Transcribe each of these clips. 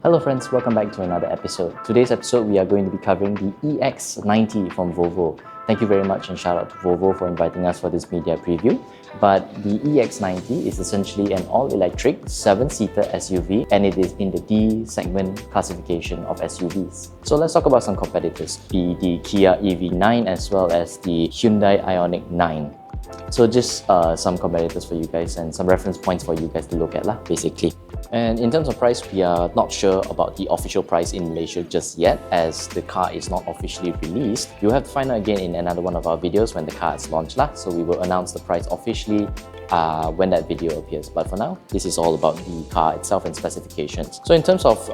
Hello friends, welcome back to another episode. Today's episode we are going to be covering the EX90 from Volvo. Thank you very much and shout out to Volvo for inviting us for this media preview. But the EX90 is essentially an all-electric 7-seater SUV and it is in the D segment classification of SUVs. So let's talk about some competitors, be the Kia EV9 as well as the Hyundai Ioniq 9. So just some competitors for you guys and some reference points for you guys to look at basically. And in terms of price, we are not sure about the official price in Malaysia just yet as the car is not officially released. You'll have to find out again in another one of our videos when the car is launched so we will announce the price officially when that video appears. But for now, this is all about the car itself and specifications. So in terms of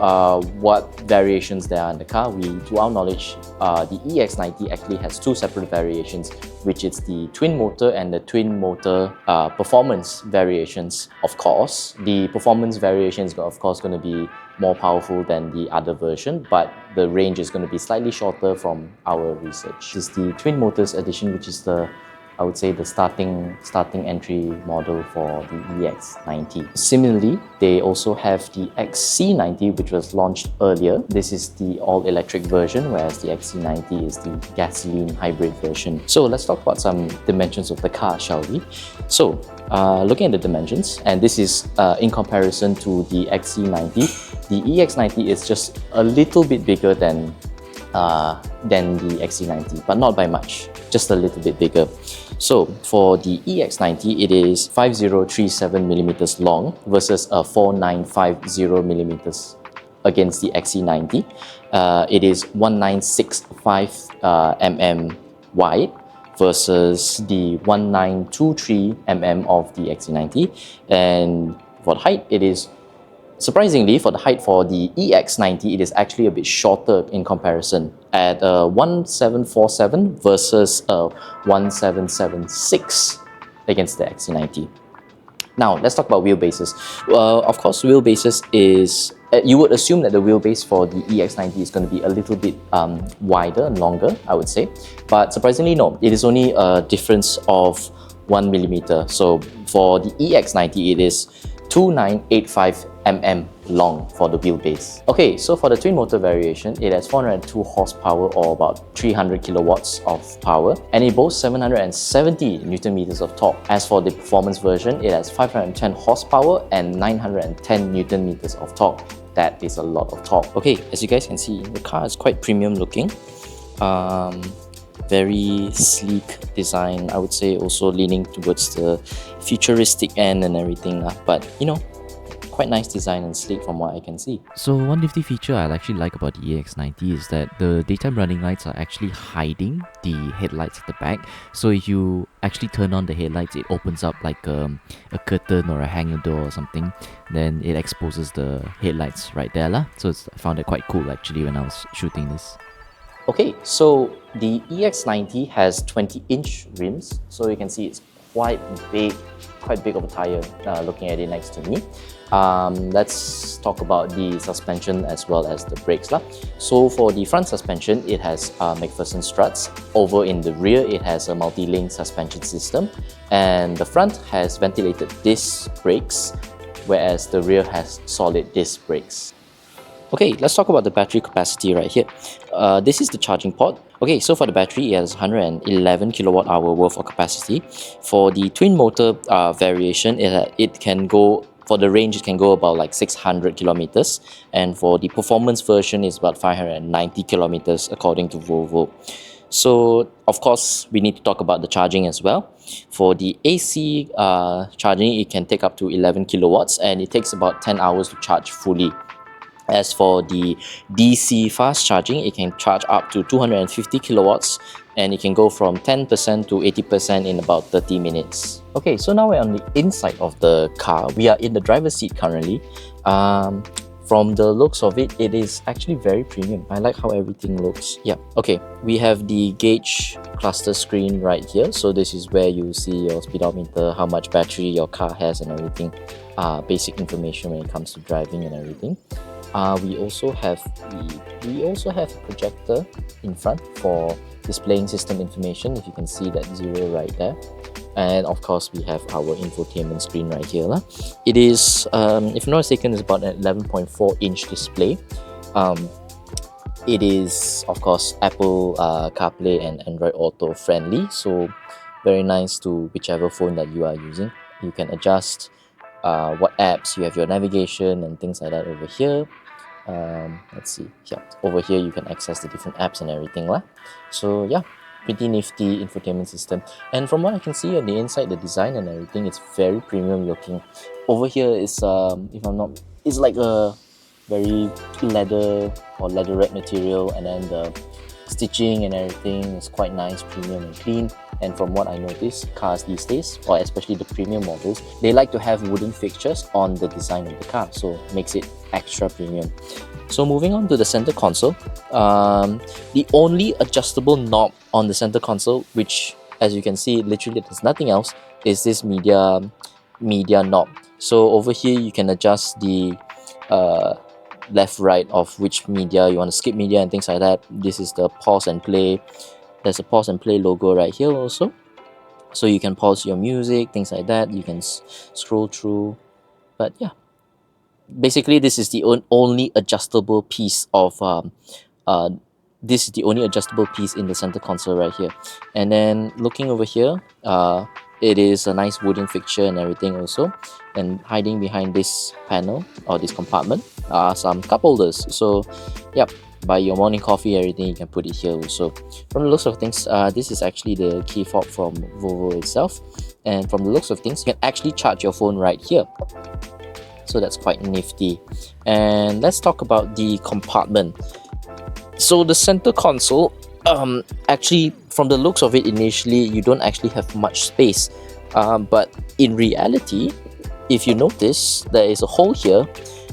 what variations there are in the car, to our knowledge, the EX90 actually has two separate variations, which is the twin motor and the twin motor performance variations. Of course, the performance variation is of course going to be more powerful than the other version, but the range is going to be slightly shorter from our research. This is the twin motors edition, which is I would say the starting entry model for the EX90. Similarly, they also have the XC90, which was launched earlier. This is the all-electric version, whereas the XC90 is the gasoline hybrid version. So let's talk about some dimensions of the car, shall we? So looking at the dimensions, and this is in comparison to the XC90, the EX90 is just a little bit bigger than the XC90, but not by much, just a little bit bigger. So for the EX90, it is 5037 millimeters long versus 4950 millimeters against the XC90. It is 1965 mm wide versus the 1923 mm of the XC90. And for the height, it is surprisingly, for the height for the EX90, it is actually a bit shorter in comparison at 1747 versus 1776 against the XC90. Now, let's talk about wheelbases. Of course, wheelbases is, you would assume that the wheelbase for the EX90 is going to be a little bit wider and longer, I would say. But surprisingly, no, it is only a difference of 1 millimeter. So for the EX90, it is 2985 mm long for the wheelbase. Okay, so for the twin motor variation, it has 402 horsepower or about 300 kilowatts of power, and it boasts 770 Newton meters of torque. As for the performance version, it has 510 horsepower and 910 Newton meters of torque. That is a lot of torque. Okay, as you guys can see, the car is quite premium looking. Very sleek design, I would say, also leaning towards the futuristic end and everything, but you know, quite nice design and sleek from what I can see. So one nifty feature I actually like about the EX90 is that the daytime running lights are actually hiding the headlights at the back. So if you actually turn on the headlights, it opens up like a curtain or a hanger door or something. Then it exposes the headlights right there. So I found it quite cool actually when I was shooting this. Okay, so the EX90 has 20-inch rims, so you can see it's quite big of a tire looking at it next to me. Let's talk about the suspension as well as the brakes. So for the front suspension, it has McPherson struts. Over in the rear, it has a multi-link suspension system, and the front has ventilated disc brakes, whereas the rear has solid disc brakes. Okay, let's talk about the battery capacity right here. This is the charging port. Okay, so for the battery, it has 111 kilowatt hour worth of capacity. For the twin motor variation, it can go, for the range, it can go about like 600 kilometers. And for the performance version, it's about 590 kilometers according to Volvo. So, of course, we need to talk about the charging as well. For the AC charging, it can take up to 11 kilowatts and it takes about 10 hours to charge fully. As for the DC fast charging, it can charge up to 250 kilowatts and it can go from 10% to 80% in about 30 minutes. Okay, so now we're on the inside of the car. We are in the driver's seat currently. From the looks of it, it is actually very premium. I like how everything looks. Yeah, okay. We have the gauge cluster screen right here. So this is where you see your speedometer, how much battery your car has and everything. Basic information when it comes to driving and everything. We also have a projector in front for displaying system information. If you can see that 0 right there, and of course we have our infotainment screen right here lah. It is, if I'm not mistaken, it's about an 11.4 inch display. It is of course Apple CarPlay and Android Auto friendly, so very nice to whichever phone that you are using. You can adjust what apps you have, your navigation and things like that over here. Let's see, yeah, over here you can access the different apps and everything lah. So yeah, pretty nifty infotainment system. And from what I can see on the inside, the design and everything, it's very premium looking. Over here is if I'm not, it's like a very leather or leatherette material, and then the stitching and everything is quite nice, premium and clean. And from what I notice, cars these days, or especially the premium models, they like to have wooden fixtures on the design of the car, so makes it extra premium. So moving on to the center console, the only adjustable knob on the center console, which as you can see literally there's nothing else, is this media knob. So over here you can adjust the left right of which media you want to skip media and things like that. This is the pause and play. There's a pause and play logo right here also, so you can pause your music, things like that. You can scroll through, but yeah, basically this is the only adjustable piece of this is the only adjustable piece in the center console right here. And then looking over here, it is a nice wooden fixture and everything also, and hiding behind this panel or this compartment are some cup holders. So yep, buy your morning coffee, everything, you can put it here also. From the looks of things, this is actually the key fob from Volvo itself, and from the looks of things you can actually charge your phone right here, so that's quite nifty. And let's talk about the compartment. So the center console, actually from the looks of it initially you don't actually have much space, but in reality if you notice there is a hole here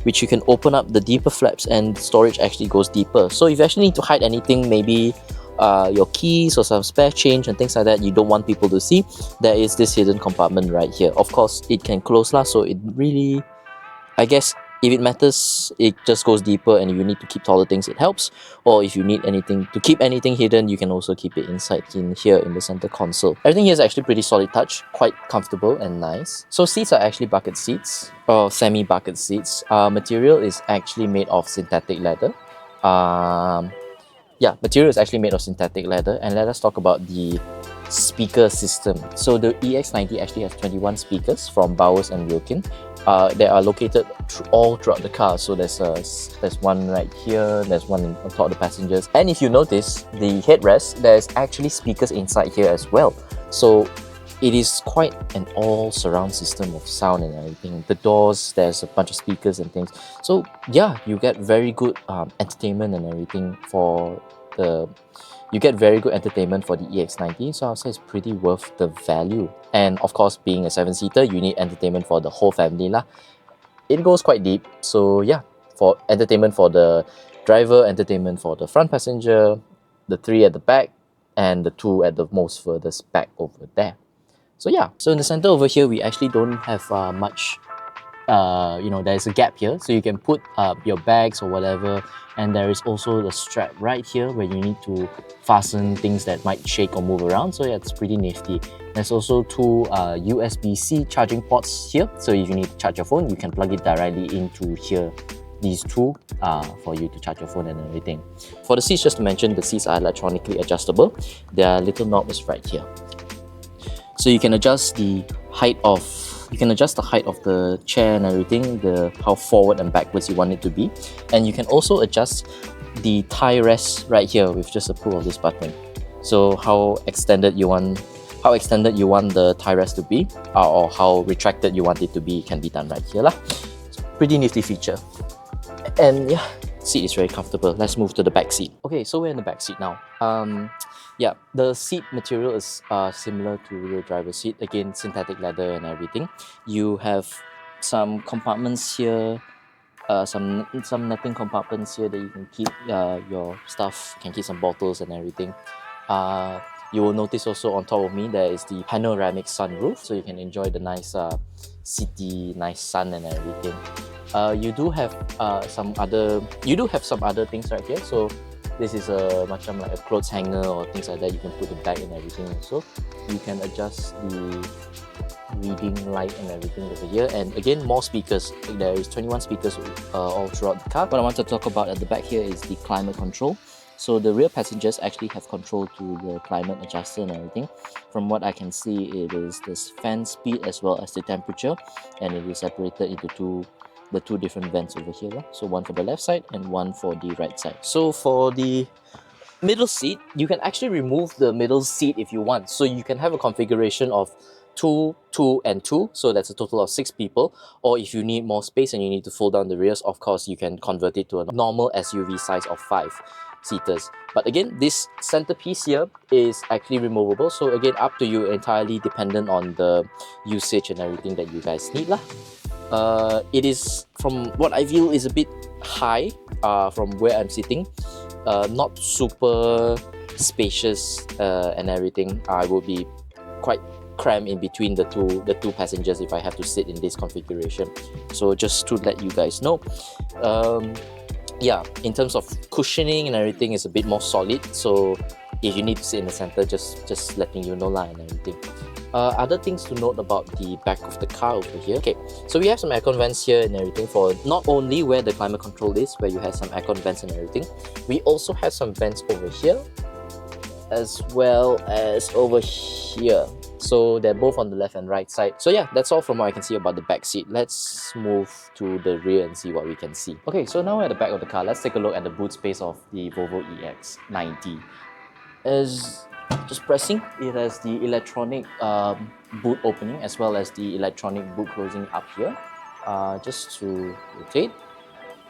which you can open up the deeper flaps, and storage actually goes deeper. So if you actually need to hide anything, maybe your keys or some spare change and things like that you don't want people to see, there is this hidden compartment right here. Of course it can close lah, so it really, I guess if it matters, it just goes deeper and you need to keep taller things, it helps. Or if you need anything to keep anything hidden, you can also keep it inside in here in the center console. Everything here is actually pretty solid touch, quite comfortable and nice. So seats are actually bucket seats or semi bucket seats. Material is actually made of synthetic leather. Yeah, material is actually made of synthetic leather. And let us talk about the speaker system. So the EX90 actually has 21 speakers from Bowers and Wilkin. They are located all throughout the car. So there's one right here, there's one on top of the passengers. And if you notice the headrest, there's actually speakers inside here as well. So it is quite an all surround system of sound and everything. The doors, there's a bunch of speakers and things. So yeah, you get very good entertainment and everything for the you get very good entertainment for the EX90, so I'll say it's pretty worth the value. And of course, being a 7-seater, you need entertainment for the whole family lah. It goes quite deep, so yeah, for entertainment for the driver, entertainment for the front passenger, the 3 at the back, and the 2 at the most furthest back over there. So yeah, so in the center over here, we actually don't have much. There's a gap here, so you can put your bags or whatever, and there is also the strap right here where you need to fasten things that might shake or move around. So yeah, it's pretty nifty. There's also 2 USB-C charging ports here, so if you need to charge your phone, you can plug it directly into here, these 2 for you to charge your phone and everything. For the seats, just to mention, the seats are electronically adjustable. Their little knob is right here, so you can adjust the height of the chair and everything, how forward and backwards you want it to be. And you can also adjust the thigh rest right here with just a pull of this button. So how extended you want the thigh rest to be, or how retracted you want it to be, can be done right here lah. So pretty nifty feature. And yeah, seat is very comfortable. Let's move to the back seat. Okay, so we're in the back seat now. Yeah, the seat material is similar to the driver's seat. Again, synthetic leather and everything. You have some compartments here, some netting compartments here that you can keep your stuff, you can keep some bottles and everything. You will notice also on top of me there is the panoramic sunroof, so you can enjoy the nice city, nice sun and everything. You do have some other things right here. So this is a macam like a clothes hanger or things like that. You can put the bag and everything also. You can adjust the reading light and everything over here, and again more speakers. There is 21 speakers all throughout the car. What I want to talk about at the back here is the climate control. So the rear passengers actually have control to the climate adjuster and everything. From what I can see, it is this fan speed as well as the temperature, and it is separated into the two different vents over here. So one for the left side and one for the right side. So for the middle seat, you can actually remove the middle seat if you want. So you can have a configuration of 2, 2 and 2, so that's a total of 6 people. Or if you need more space and you need to fold down the rears, of course you can convert it to a normal SUV size of 5 seaters. But again, this centerpiece here is actually removable, so again, up to you, entirely dependent on the usage and everything that you guys need lah. It is, from what I feel, is a bit high from where I'm sitting. Not super spacious and everything. I will be quite crammed in between the two passengers if I have to sit in this configuration. So just to let you guys know, yeah, in terms of cushioning and everything, is a bit more solid. So if you need to sit in the center, just letting you know lah and everything. Other things to note about the back of the car over here. Okay, so we have some aircon vents here and everything, for not only where the climate control is, where you have some aircon vents and everything. We also have some vents over here, as well as over here. So they're both on the left and right side. So yeah, that's all from what I can see about the back seat. Let's move to the rear and see what we can see. Okay, so now we're at the back of the car. Let's take a look at the boot space of the Volvo EX90. As just pressing, it has the electronic boot opening as well as the electronic boot closing up here. Just to rotate.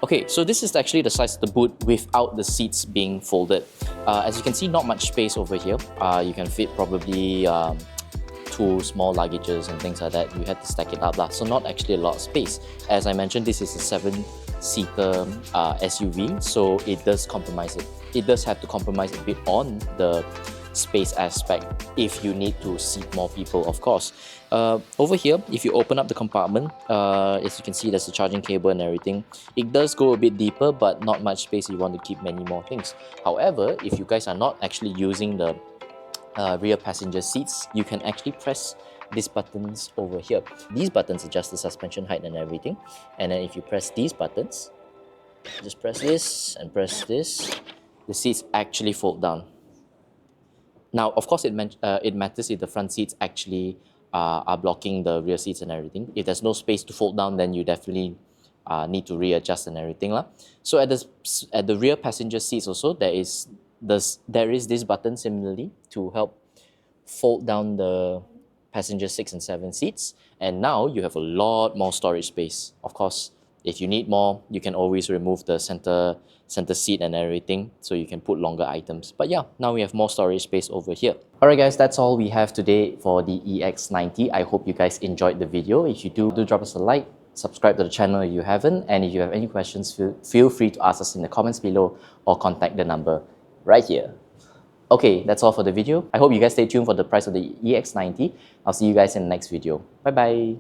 Okay, so this is actually the size of the boot without the seats being folded. As you can see, not much space over here. You can fit probably 2 small luggages and things like that. You had to stack it up lah, so not actually a lot of space. As I mentioned, this is a 7-seater SUV, so it does compromise it. It does have to compromise a bit on the space aspect if you need to seat more people, of course. Over here, if you open up the compartment, as you can see, there's a charging cable and everything. It does go a bit deeper, but not much space. You want to keep many more things. However, if you guys are not actually using the rear passenger seats, you can actually press these buttons over here. These buttons adjust the suspension height and everything, and then if you press these buttons, just press this and press this, the seats actually fold down. Now, of course, it matters if the front seats actually are blocking the rear seats and everything. If there's no space to fold down, then you definitely need to readjust and everything lah. So at the rear passenger seats also, there is this button similarly to help fold down the passenger 6 and 7 seats, and now you have a lot more storage space. Of course, if you need more, you can always remove the center seat and everything, so you can put longer items. But yeah, now we have more storage space over here. Alright guys, that's all we have today for the EX90. I hope you guys enjoyed the video. If you do drop us a like, subscribe to the channel if you haven't, and if you have any questions, feel free to ask us in the comments below or contact the number right here. Okay, that's all for the video. I hope you guys stay tuned for the price of the EX90. I'll see you guys in the next video. Bye bye.